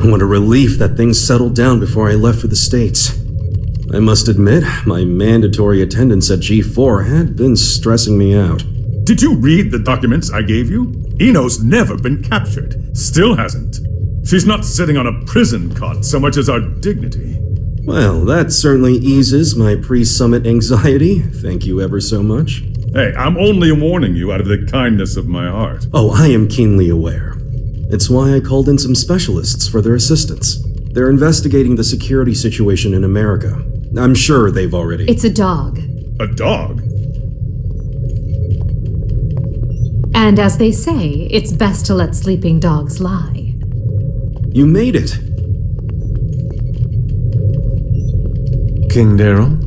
What a relief that things settled down before I left for the States. I must admit, my mandatory attendance at G4 had been stressing me out. Did you read the documents I gave you? Eno's never been captured. Still hasn't. She's not sitting on a prison cot so much as our dignity. Well, that certainly eases my pre-summit anxiety. Thank you ever so much. Hey, I'm only warning you out of the kindness of my heart. Oh, I am keenly aware. It's why I called in some specialists for their assistance. They're investigating the security situation in America. I'm sure they've already... It's a dog. A dog? And as they say, it's best to let sleeping dogs lie. You made it. King Daryl?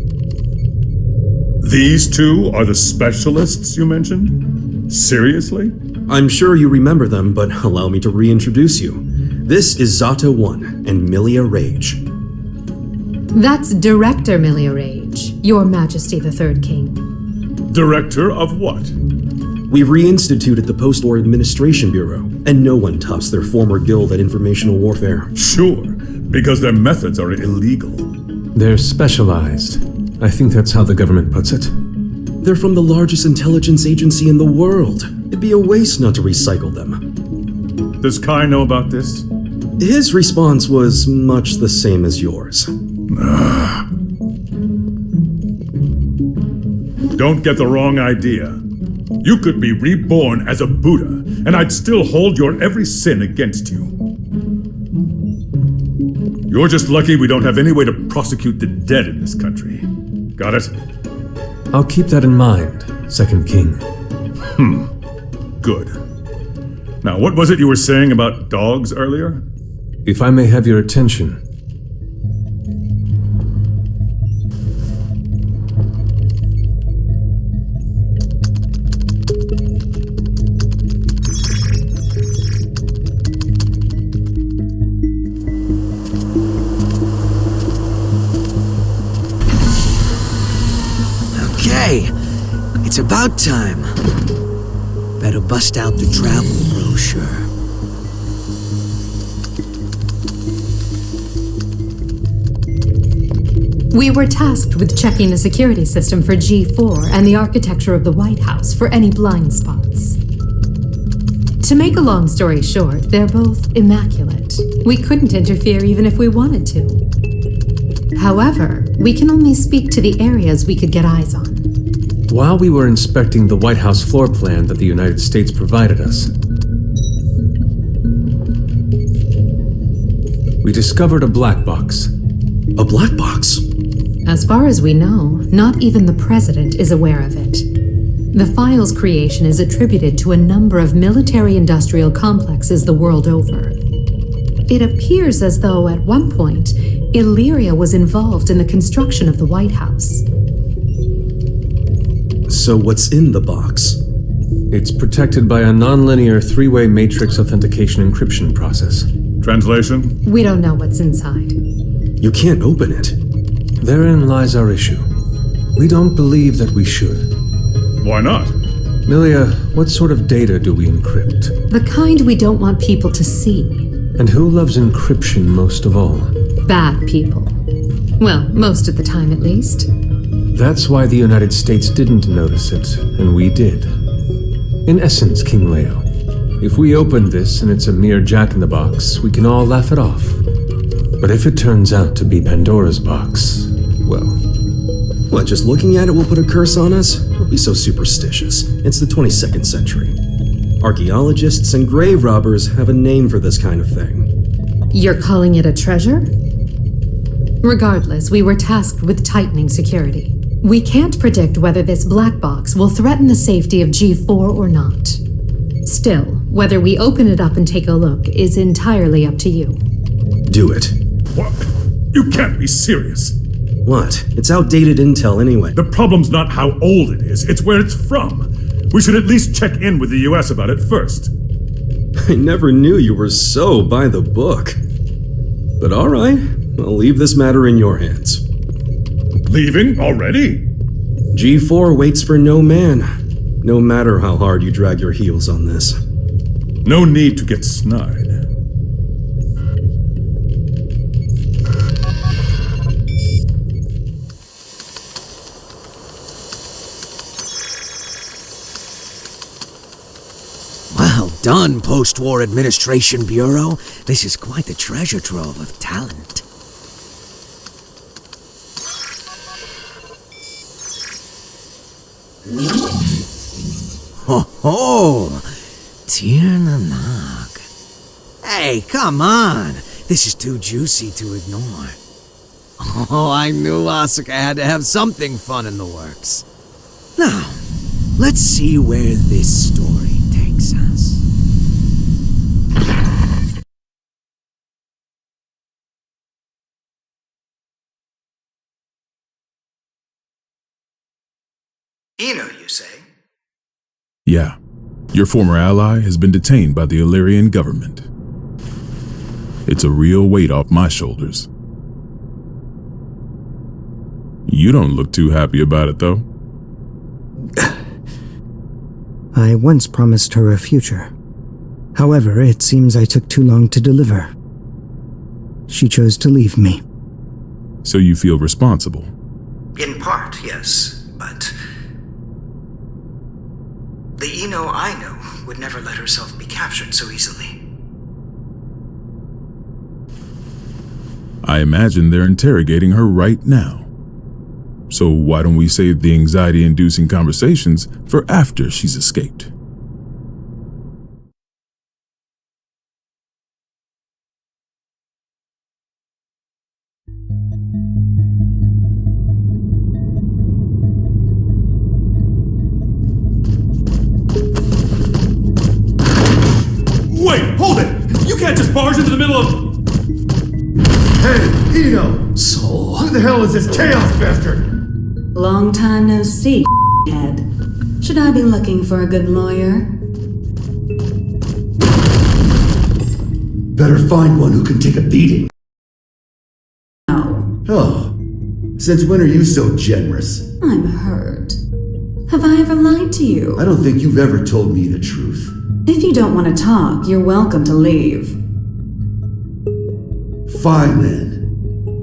These two are the specialists you mentioned? Seriously? I'm sure you remember them, but allow me to reintroduce you. This is Zata 1 and Milia Rage. That's Director Milia Rage, Your Majesty the Third King. Director of what? We've reinstituted the Post-War Administration Bureau, and no one tops their former guild at informational warfare. Sure, because their methods are illegal. They're specialized. I think that's how the government puts it. They're from the largest intelligence agency in the world. It'd be a waste not to recycle them. Does Kai know about this? His response was much the same as yours. Don't get the wrong idea. You could be reborn as a Buddha, and I'd still hold your every sin against you. You're just lucky we don't have any way to prosecute the dead in this country. Got it? I'll keep that in mind, Second King. Good. Now, what was it you were saying about dogs earlier? If I may have your attention. Okay, it's about time. Better bust out the travel brochure. We were tasked with checking the security system for G4 and the architecture of the White House for any blind spots. To make a long story short, they're both immaculate. We couldn't interfere even if we wanted to. However, we can only speak to the areas we could get eyes on. While we were inspecting the White House floor plan that the United States provided us, we discovered a black box. A black box? As far as we know, not even the president is aware of it. The file's creation is attributed to a number of military-industrial complexes the world over. It appears as though, at one point, Illyria was involved in the construction of the White House. So what's in the box? It's protected by a nonlinear three-way matrix authentication encryption process. Translation? We don't know what's inside. You can't open it. Therein lies our issue. We don't believe that we should. Why not? Milia, what sort of data do we encrypt? The kind we don't want people to see. And who loves encryption most of all? Bad people. Well, most of the time at least. That's why the United States didn't notice it, and we did. In essence, King Leo, if we open this and it's a mere jack-in-the-box, we can all laugh it off. But if it turns out to be Pandora's box, well... What, just looking at it will put a curse on us? Don't be so superstitious. It's the 22nd century. Archaeologists and grave robbers have a name for this kind of thing. You're calling it a treasure? Regardless, we were tasked with tightening security. We can't predict whether this black box will threaten the safety of G4 or not. Still, whether we open it up and take a look is entirely up to you. Do it. What? You can't be serious. What? It's outdated intel anyway. The problem's not how old it is, it's where it's from. We should at least check in with the US about it first. I never knew you were so by the book. But all right, I'll leave this matter in your hands. Leaving already? G4 waits for no man, no matter how hard you drag your heels on this. No need to get snide. done, Post-War Administration Bureau. This is quite the treasure trove of talent. Ho ho! Tirnanog. Hey, come on! This is too juicy to ignore. Oh, I knew Asuka had to have something fun in the works. Now, let's see where this story takes us. Eno, you say? Yeah. Your former ally has been detained by the Illyrian government. It's a real weight off my shoulders. You don't look too happy about it, though. I once promised her a future. However, it seems I took too long to deliver. She chose to leave me. So you feel responsible? In part, yes, but the Eno I know would never let herself be captured so easily. I imagine they're interrogating her right now. So why don't we save the anxiety-inducing conversations for after she's escaped? Wait, hold it! You can't just barge into the middle of... Hey, Eno! Soul. Who the hell is this chaos bastard? Long time no see, head. Should I be looking for a good lawyer? Better find one who can take a beating. No, Oh, since when are you so generous? I'm hurt. Have I ever lied to you? I don't think you've ever told me the truth. If you don't want to talk, you're welcome to leave. Fine then.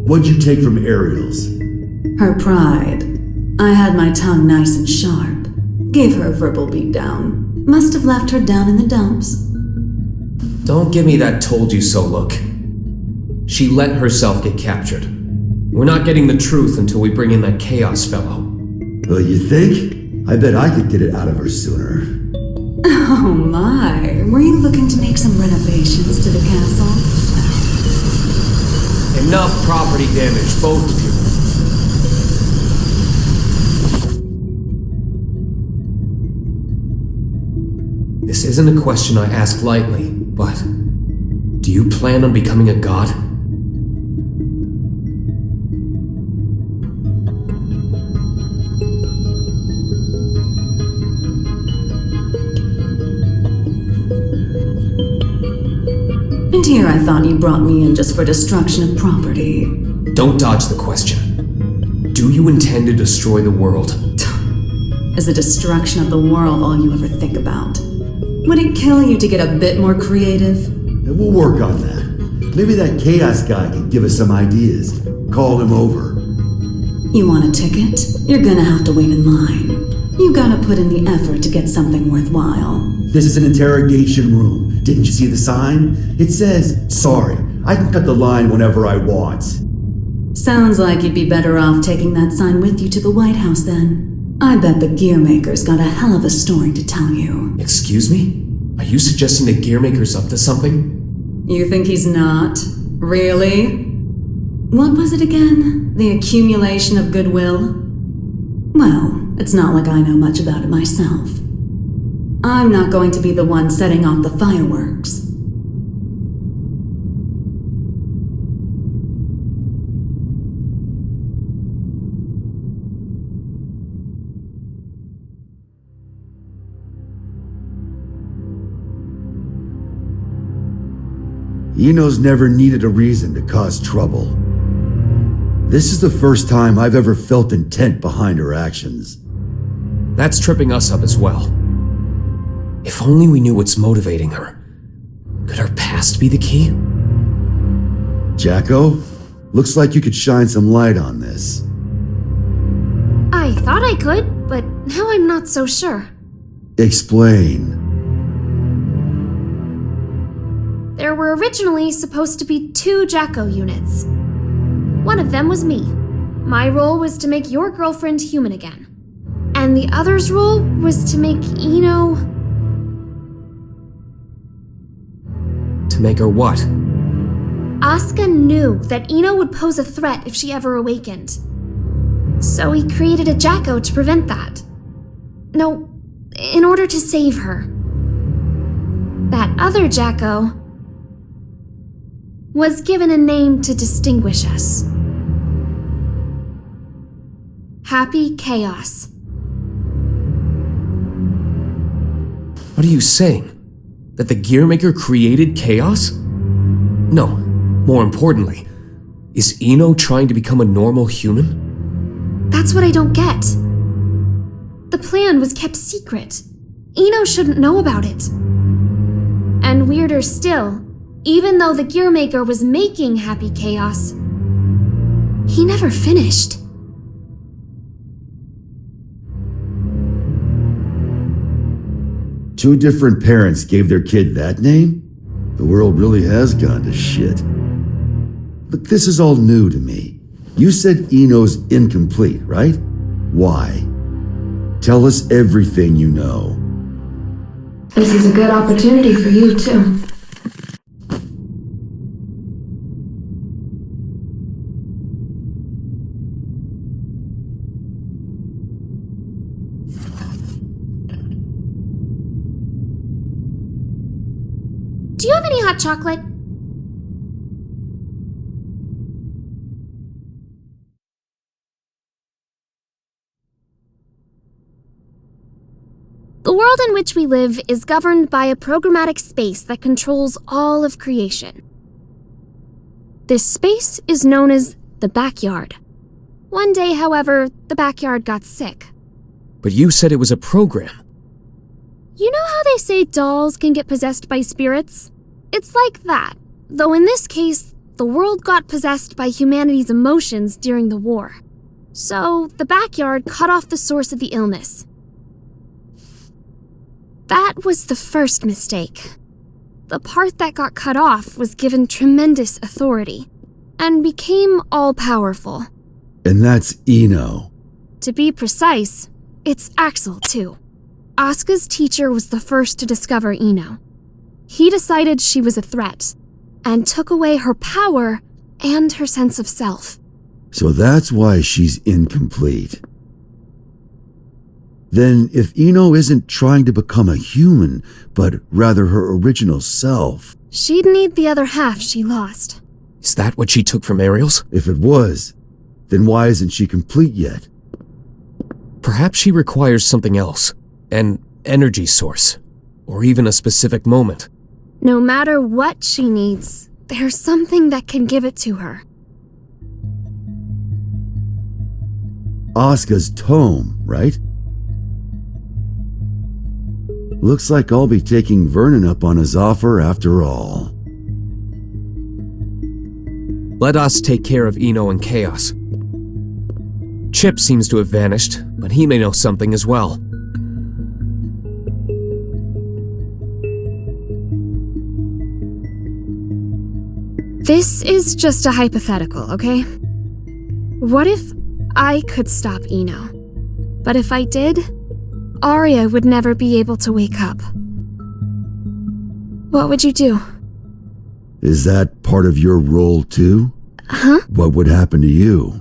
What'd you take from Ariel's? Her pride. I had my tongue nice and sharp. Gave her a verbal beatdown. Must have left her down in the dumps. Don't give me that told you so look. She let herself get captured. We're not getting the truth until we bring in that Chaos fellow. Well, you think? I bet I could get it out of her sooner. Oh my, were you looking to make some renovations to the castle? Enough property damage, both of you. This isn't a question I ask lightly, but do you plan on becoming a god? And here I thought you brought me in just for destruction of property. Don't dodge the question. Do you intend to destroy the world? Is the destruction of the world all you ever think about? Would it kill you to get a bit more creative? And we'll work on that. Maybe that chaos guy can give us some ideas. Call him over. You want a ticket? You're gonna have to wait in line. You gotta put in the effort to get something worthwhile. This is an interrogation room. Didn't you see the sign? It says, sorry, I can cut the line whenever I want. Sounds like you'd be better off taking that sign with you to the White House then. I bet the Gearmaker's got a hell of a story to tell you. Excuse me? Are you suggesting the Gearmaker's up to something? You think he's not? Really? What was it again? The accumulation of goodwill? Well, it's not like I know much about it myself. I'm not going to be the one setting off the fireworks. Eno's never needed a reason to cause trouble. This is the first time I've ever felt intent behind her actions. That's tripping us up as well. If only we knew what's motivating her. Could her past be the key? Jacko, looks like you could shine some light on this. I thought I could, but now I'm not so sure. Explain. There were originally supposed to be 2 Jacko units. One of them was me. My role was to make your girlfriend human again. And the other's role was to make Ino... To make her what? Asuka knew that Ino would pose a threat if she ever awakened. So he created a Jacko to prevent that. No, in order to save her. That other Jacko was given a name to distinguish us. Happy Chaos. What are you saying? That the Gearmaker created chaos? No, more importantly, is Ino trying to become a normal human? That's what I don't get. The plan was kept secret. Ino shouldn't know about it. And weirder still, even though the Gearmaker was making Happy Chaos, he never finished. Two different parents gave their kid that name? The world really has gone to shit. But this is all new to me. You said Ino's incomplete, right? Why? Tell us everything you know. This is a good opportunity for you, too. Do you have any hot chocolate? The world in which we live is governed by a programmatic space that controls all of creation. This space is known as the backyard. One day, however, the backyard got sick. But you said it was a program. You know how they say dolls can get possessed by spirits? It's like that, though in this case, the world got possessed by humanity's emotions during the war. So, the backyard cut off the source of the illness. That was the first mistake. The part that got cut off was given tremendous authority, and became all-powerful. And that's Ino. To be precise, it's Axel, too. Asuka's teacher was the first to discover Ino. He decided she was a threat, and took away her power and her sense of self. So that's why she's incomplete. Then if Ino isn't trying to become a human, but rather her original self... She'd need the other half she lost. Is that what she took from Ariel's? If it was, then why isn't she complete yet? Perhaps she requires something else. An energy source. Or even a specific moment. No matter what she needs, there's something that can give it to her. Asuka's tome, right? Looks like I'll be taking Vernon up on his offer after all. Let us take care of Ino and Chaos. Chip seems to have vanished, but he may know something as well. This is just a hypothetical, okay? What if I could stop Ino? But if I did, Arya would never be able to wake up. What would you do? Is that part of your role too? Huh? What would happen to you?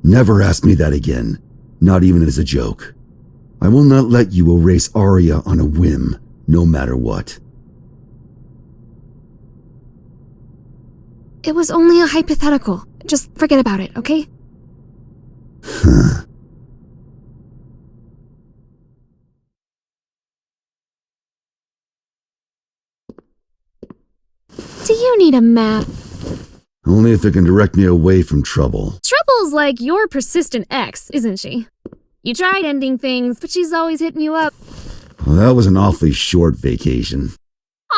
Never ask me that again, not even as a joke. I will not let you erase Arya on a whim, no matter what. It was only a hypothetical. Just forget about it, okay? Huh. Do you need a map? Only if it can direct me away from trouble. Trouble's like your persistent ex, isn't she? You tried ending things, but she's always hitting you up. Well, that was an awfully short vacation.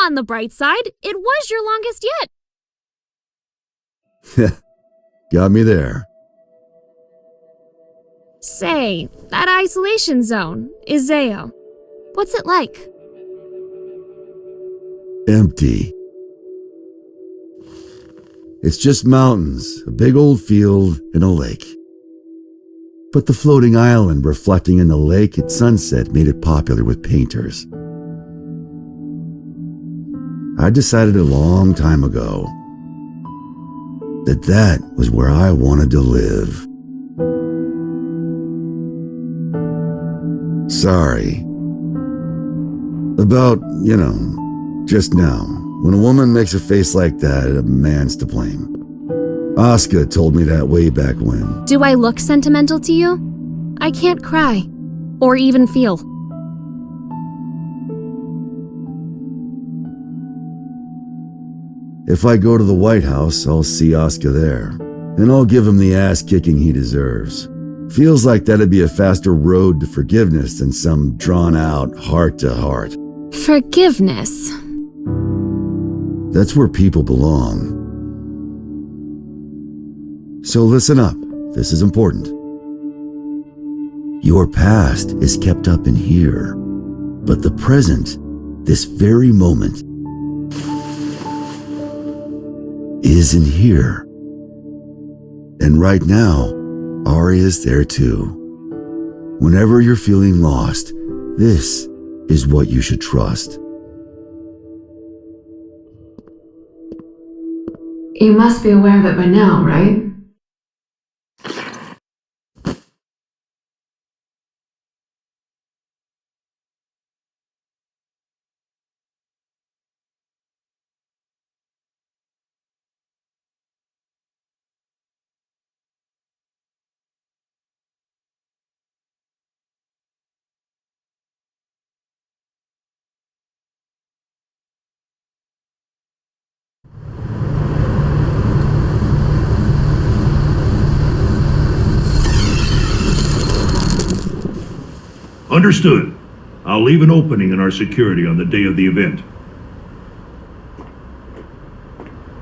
On the bright side, it was your longest yet. Got me there. Say, that isolation zone, Izeo. What's it like? empty. It's just mountains, a big old field, and a lake. But the floating island reflecting in the lake at sunset made it popular with painters. I decided a long time ago that was where I wanted to live. Sorry. About, just now. When a woman makes a face like that, a man's to blame. Asuka told me that way back when. Do I look sentimental to you? I can't cry. Or even feel. If I go to the White House, I'll see Asuka there. And I'll give him the ass-kicking he deserves. Feels like that'd be a faster road to forgiveness than some drawn-out heart-to-heart. Forgiveness. That's where people belong. So listen up. This is important. Your past is kept up in here. But the present, this very moment, is in here. And right now, Arya's there too. Whenever you're feeling lost, this is what you should trust. You must be aware of it by now, right? Understood. I'll leave an opening in our security on the day of the event.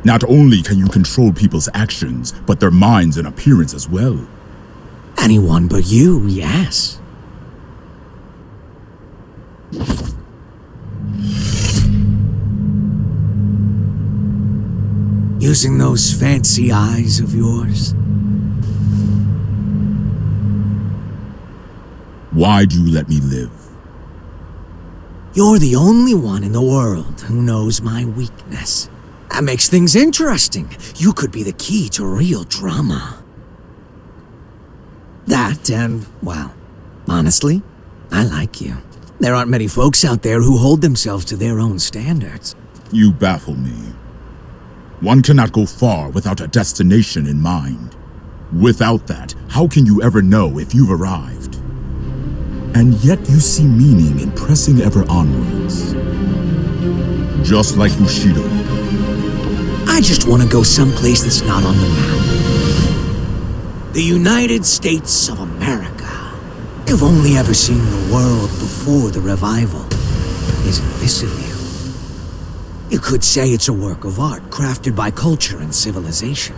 Not only can you control people's actions, but their minds and appearance as well. Anyone but you, yes. Using those fancy eyes of yours. Why'd you let me live? You're the only one in the world who knows my weakness. That makes things interesting. You could be the key to real drama. That and, well, honestly, I like you. There aren't many folks out there who hold themselves to their own standards. You baffle me. One cannot go far without a destination in mind. Without that, how can you ever know if you've arrived? And yet you see meaning in pressing ever onwards. Just like Bushido. I just want to go someplace that's not on the map. The United States of America. You've only ever seen the world before the revival. Isn't this a view? You could say it's a work of art crafted by culture and civilization.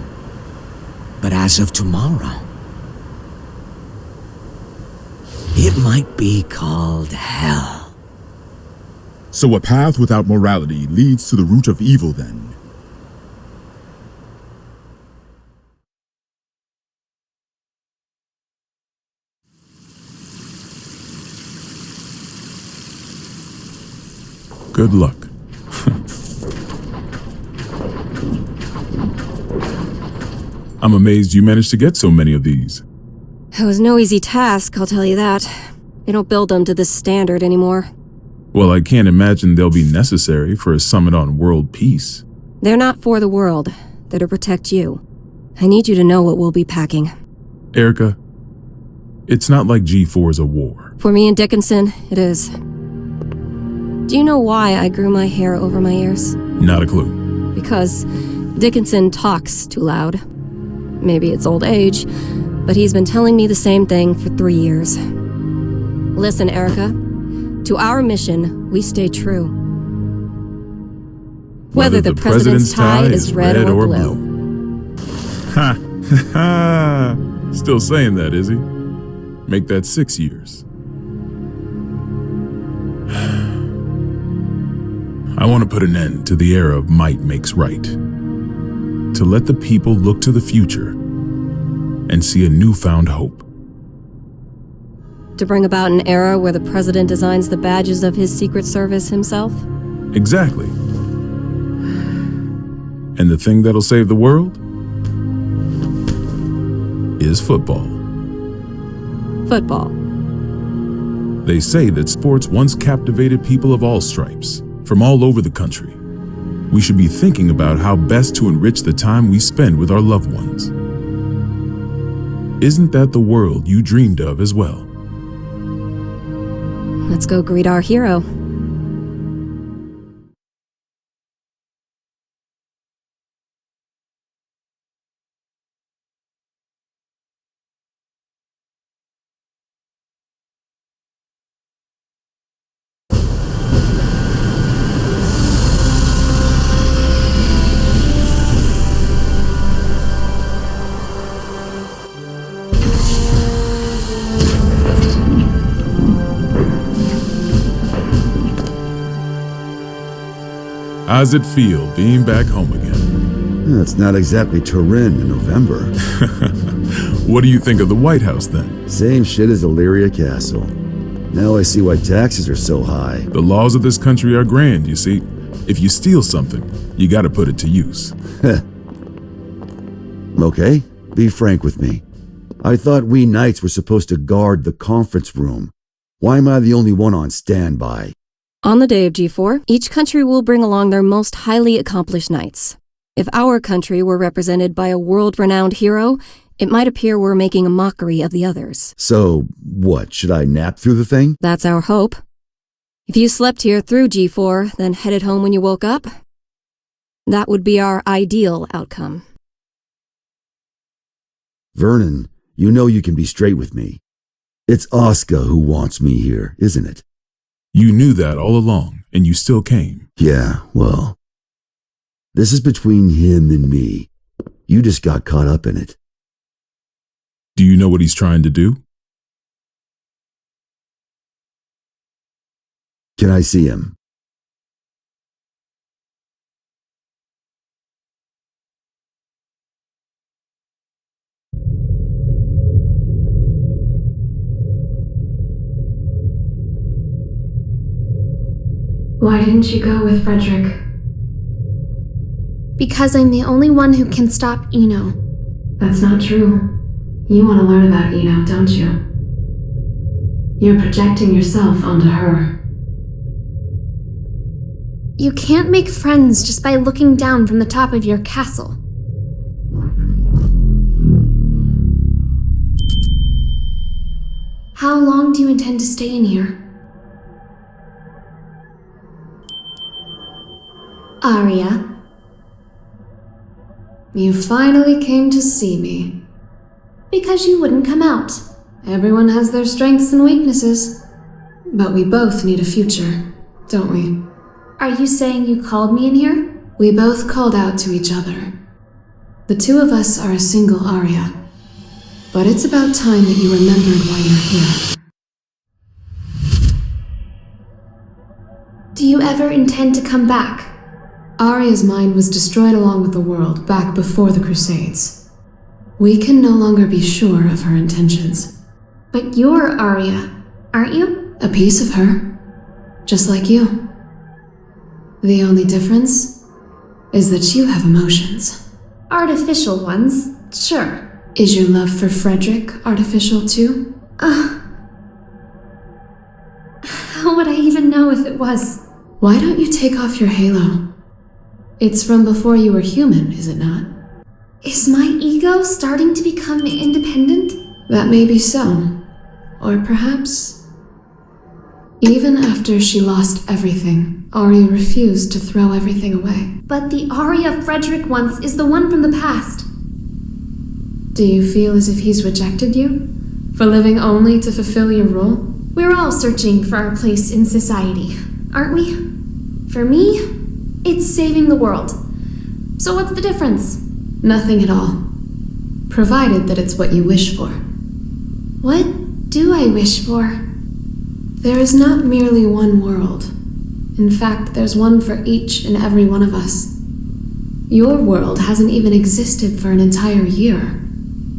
But as of tomorrow, it might be called hell. So a path without morality leads to the root of evil then. Good luck. I'm amazed you managed to get so many of these. It was no easy task, I'll tell you that. They don't build them to this standard anymore. Well, I can't imagine they'll be necessary for a summit on world peace. They're not for the world. They're to protect you. I need you to know what we'll be packing. Erica, it's not like G4 is a war. For me and Dickinson, it is. Do you know why I grew my hair over my ears? Not a clue. Because Dickinson talks too loud. Maybe it's old age, but he's been telling me the same thing for 3 years. Listen, Erica. To our mission, we stay true. Whether the president's tie is red or blue. Ha! Ha! Still saying that, is he? Make that 6 I want to put an end to the era of might makes right. To let the people look to the future and see a newfound hope. To bring about an era where the president designs the badges of his Secret Service himself? Exactly. And the thing that'll save the world is football. Football. They say that sports once captivated people of all stripes, from all over the country. We should be thinking about how best to enrich the time we spend with our loved ones. Isn't that the world you dreamed of as well? Let's go greet our hero. How's it feel being back home again? It's not exactly Turin in November. What do you think of the White House then? Same shit as Illyria Castle. Now I see why taxes are so high. The laws of this country are grand, you see. If you steal something, you gotta put it to use. Okay, be frank with me. I thought we knights were supposed to guard the conference room. Why am I the only one on standby? On the day of G4, each country will bring along their most highly accomplished knights. If our country were represented by a world-renowned hero, it might appear we're making a mockery of the others. So, what, should I nap through the thing? That's our hope. If you slept here through G4, then headed home when you woke up, that would be our ideal outcome. Vernon, you know you can be straight with me. It's Oscar who wants me here, isn't it? You knew that all along, and you still came. Yeah, well, this is between him and me. You just got caught up in it. Do you know what he's trying to do? Can I see him? Why didn't you go with Frederick? Because I'm the only one who can stop Eno. That's not true. You want to learn about Eno, don't you? You're projecting yourself onto her. You can't make friends just by looking down from the top of your castle. How long do you intend to stay in here? Arya. You finally came to see me. Because you wouldn't come out. Everyone has their strengths and weaknesses. But we both need a future, don't we? Are you saying you called me in here? We both called out to each other. The two of us are a single Arya. But it's about time that you remembered why you're here. Do you ever intend to come back? Arya's mind was destroyed along with the world back before the Crusades. We can no longer be sure of her intentions. But you're Arya, aren't you? A piece of her. Just like you. The only difference is that you have emotions. Artificial ones, sure. Is your love for Frederick artificial too? How would I even know if it was? Why don't you take off your halo? It's from before you were human, is it not? Is my ego starting to become independent? That may be so. Or perhaps... Even after she lost everything, Arya refused to throw everything away. But the Arya Frederick once is the one from the past. Do you feel as if he's rejected you? For living only to fulfill your role? We're all searching for our place in society, aren't we? For me, it's saving the world. So what's the difference? Nothing at all. Provided that it's what you wish for. What do I wish for? There is not merely one world. In fact, there's one for each and every one of us. Your world hasn't even existed for an entire year.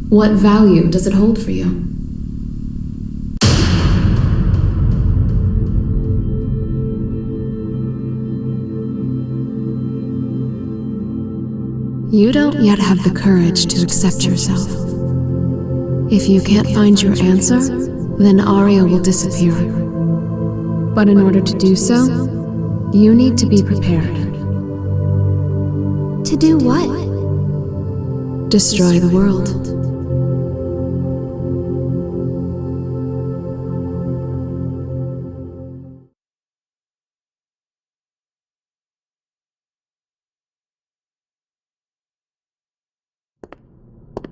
What value does it hold for you? You don't yet have the courage to accept yourself. If you can't find your answer, then Arya will disappear. But in order to do so, you need to be prepared. To do what? Destroy the world.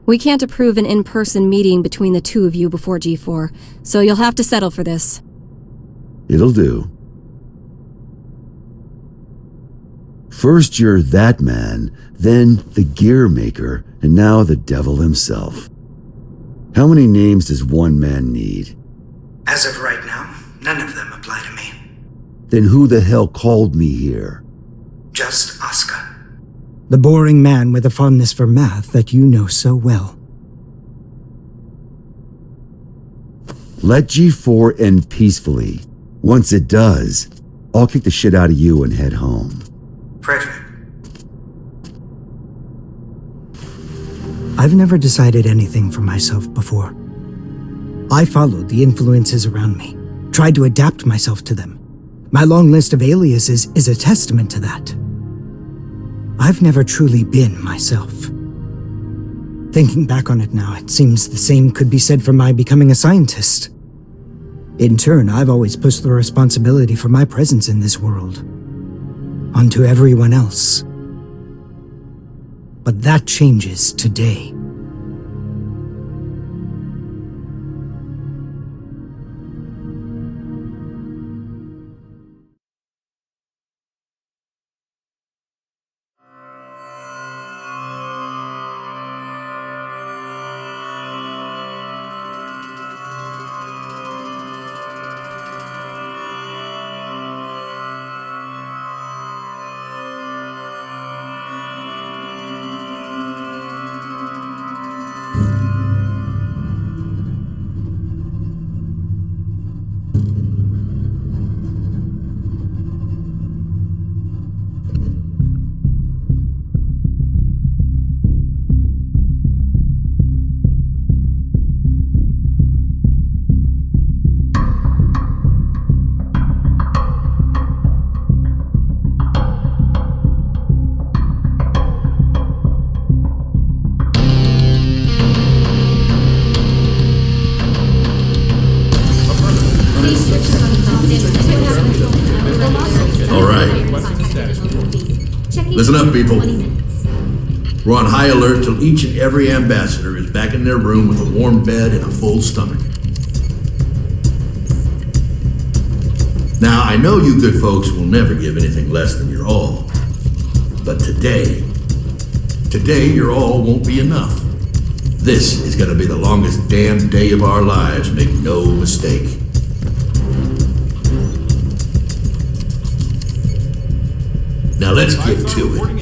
We can't approve an in-person meeting between the two of you before G4, so you'll have to settle for this. It'll do. First you're that man, then the gear maker, and now the devil himself. How many names does one man need? As of right now, none of them apply to me. Then who the hell called me here? Just Asuka. The boring man with a fondness for math that you know so well. Let G4 end peacefully. Once it does, I'll kick the shit out of you and head home. Frederick. I've never decided anything for myself before. I followed the influences around me, tried to adapt myself to them. My long list of aliases is a testament to that. I've never truly been myself. Thinking back on it now, it seems the same could be said for my becoming a scientist. In turn, I've always pushed the responsibility for my presence in this world onto everyone else. But that changes today. Listen up, people. We're on high alert till each and every ambassador is back in their room with a warm bed and a full stomach. Now, I know you good folks will never give anything less than your all. But today your all won't be enough. This is gonna be the longest damn day of our lives, make no mistake. Now let's get to it.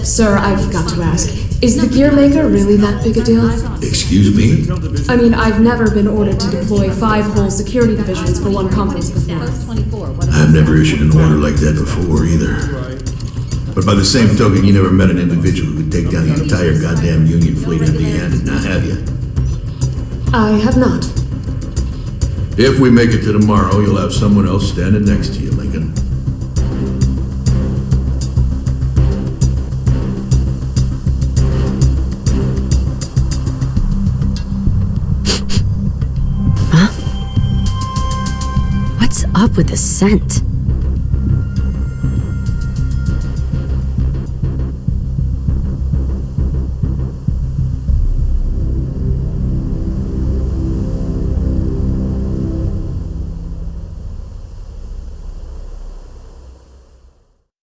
Sir, I've got to ask, is the gear maker really that big a deal? Excuse me? I mean, I've never been ordered to deploy 5 whole security divisions for one conference before. I've never issued an order like that before either. But by the same token, you never met an individual who could take down the entire goddamn Union fleet empty-handed, now have you? I have not. If we make it to tomorrow, you'll have someone else standing next to you, Lincoln. What's up with the scent?